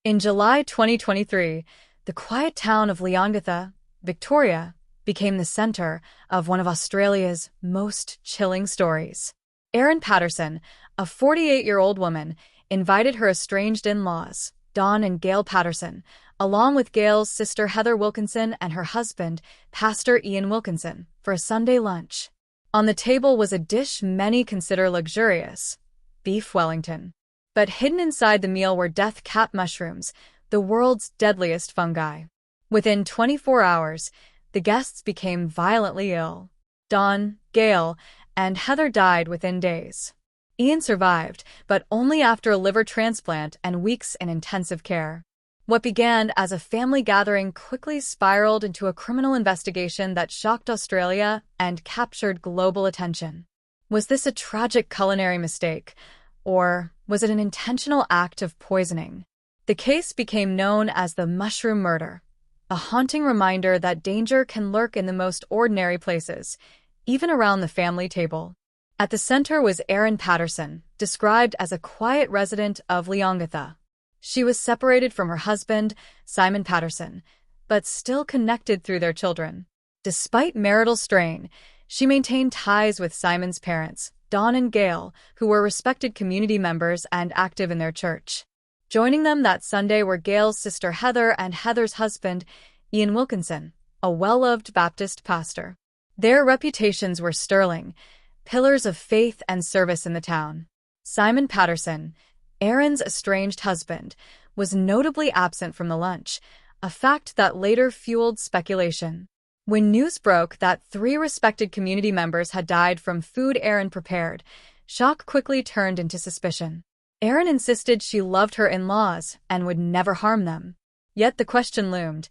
In July 2023, the quiet town of Leongatha, Victoria, became the center of one of Australia's most chilling stories. Erin Patterson, a 48-year-old woman, invited her estranged in-laws, Dawn and Gail Patterson, along with Gail's sister Heather Wilkinson and her husband, Pastor Ian Wilkinson, for a Sunday lunch. On the table was a dish many consider luxurious, beef Wellington. But hidden inside the meal were death cap mushrooms, the world's deadliest fungi. Within 24 hours, the guests became violently ill. Dawn, Gail, and Heather died within days. Ian survived, but only after a liver transplant and weeks in intensive care. What began as a family gathering quickly spiraled into a criminal investigation that shocked Australia and captured global attention. Was this a tragic culinary mistake, or was it an intentional act of poisoning? The case became known as the mushroom murder, a haunting reminder that danger can lurk in the most ordinary places, even around the family table. At the center was Erin Patterson, described as a quiet resident of Leongatha. She was separated from her husband, Simon Patterson, but still connected through their children. Despite marital strain, she maintained ties with Simon's parents, Dawn and Gail, who were respected community members and active in their church. Joining them that Sunday were Gail's sister Heather and Heather's husband, Ian Wilkinson, a well-loved Baptist pastor. Their reputations were sterling, pillars of faith and service in the town. Simon Patterson, Erin's estranged husband, was notably absent from the lunch, a fact that later fueled speculation. When news broke that 3 respected community members had died from food Erin prepared, shock quickly turned into suspicion. Erin insisted she loved her in-laws and would never harm them. Yet the question loomed,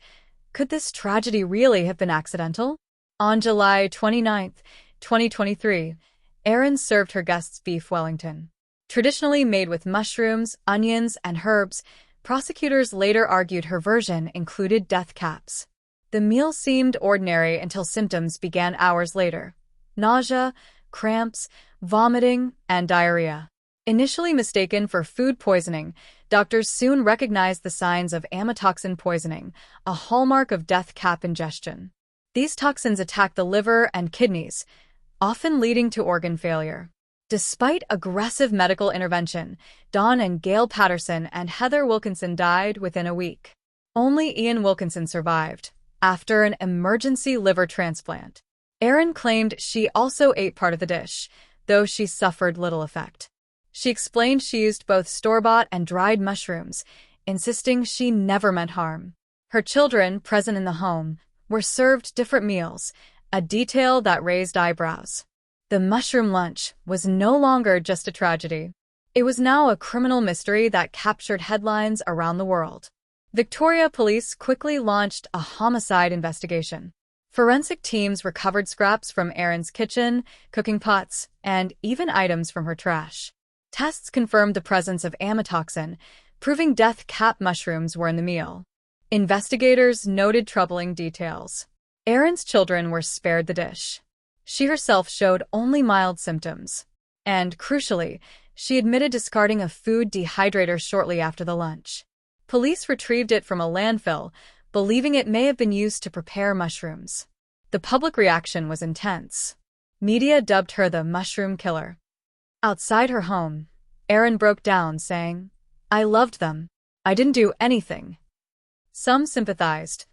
could this tragedy really have been accidental? On July 29, 2023, Erin served her guests beef Wellington. Traditionally made with mushrooms, onions, and herbs, prosecutors later argued her version included death caps. The meal seemed ordinary until symptoms began hours later: nausea, cramps, vomiting, and diarrhea. Initially mistaken for food poisoning, doctors soon recognized the signs of amatoxin poisoning, a hallmark of death cap ingestion. These toxins attack the liver and kidneys, often leading to organ failure. Despite aggressive medical intervention, Dawn and Gail Patterson and Heather Wilkinson died within a week. Only Ian Wilkinson survived, after an emergency liver transplant. Erin claimed she also ate part of the dish, though she suffered little effect. She explained she used both store-bought and dried mushrooms, insisting she never meant harm. Her children, present in the home, were served different meals, a detail that raised eyebrows. The mushroom lunch was no longer just a tragedy. It was now a criminal mystery that captured headlines around the world. Victoria police quickly launched a homicide investigation. Forensic teams recovered scraps from Erin's kitchen, cooking pots, and even items from her trash. Tests confirmed the presence of amatoxin, proving death cap mushrooms were in the meal. Investigators noted troubling details. Erin's children were spared the dish. She herself showed only mild symptoms. And, crucially, she admitted discarding a food dehydrator shortly after the lunch. Police retrieved it from a landfill, believing it may have been used to prepare mushrooms. The public reaction was intense. Media dubbed her the mushroom killer. Outside her home, Erin broke down, saying, "I loved them. I didn't do anything." Some sympathized.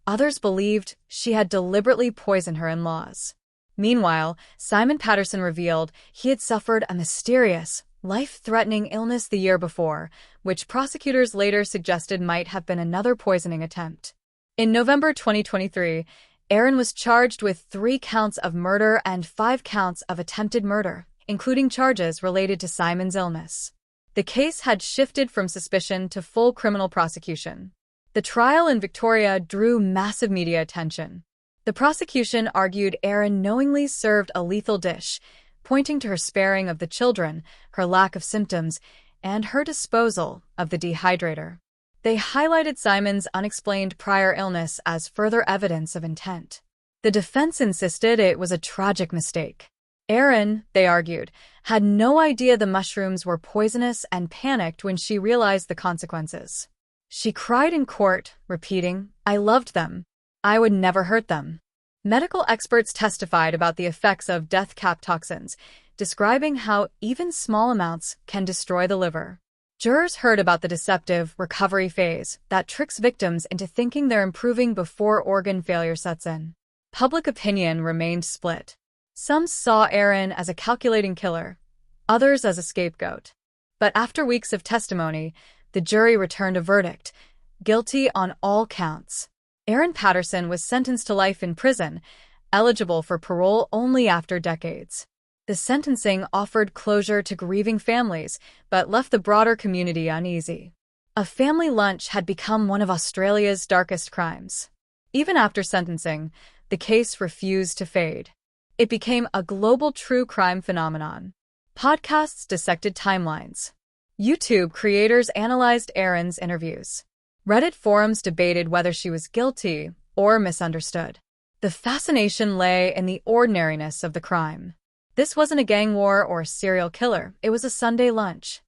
Others believed she had deliberately poisoned her in-laws. Meanwhile, Simon Patterson revealed he had suffered a mysterious, life-threatening illness the year before, which prosecutors later suggested might have been another poisoning attempt. In November 2023, Erin was charged with 3 counts of murder and 5 counts of attempted murder, including charges related to Simon's illness. The case had shifted from suspicion to full criminal prosecution. The trial in Victoria drew massive media attention. The prosecution argued Erin knowingly served a lethal dish, pointing to her sparing of the children, her lack of symptoms, and her disposal of the dehydrator. They highlighted Simon's unexplained prior illness as further evidence of intent. The defense insisted it was a tragic mistake. Erin, they argued, had no idea the mushrooms were poisonous and panicked when she realized the consequences. She cried in court, repeating, "I loved them. I would never hurt them." Medical experts testified about the effects of death cap toxins, describing how even small amounts can destroy the liver. Jurors heard about the deceptive recovery phase that tricks victims into thinking they're improving before organ failure sets in. Public opinion remained split. Some saw Erin as a calculating killer, others as a scapegoat. But after weeks of testimony, the jury returned a verdict, guilty on all counts. Erin Patterson was sentenced to life in prison, eligible for parole only after decades. The sentencing offered closure to grieving families, but left the broader community uneasy. A family lunch had become one of Australia's darkest crimes. Even after sentencing, the case refused to fade. It became a global true crime phenomenon. Podcasts dissected timelines. YouTube creators analyzed Erin's interviews. Reddit forums debated whether she was guilty or misunderstood. The fascination lay in the ordinariness of the crime. This wasn't a gang war or a serial killer, it was a Sunday lunch.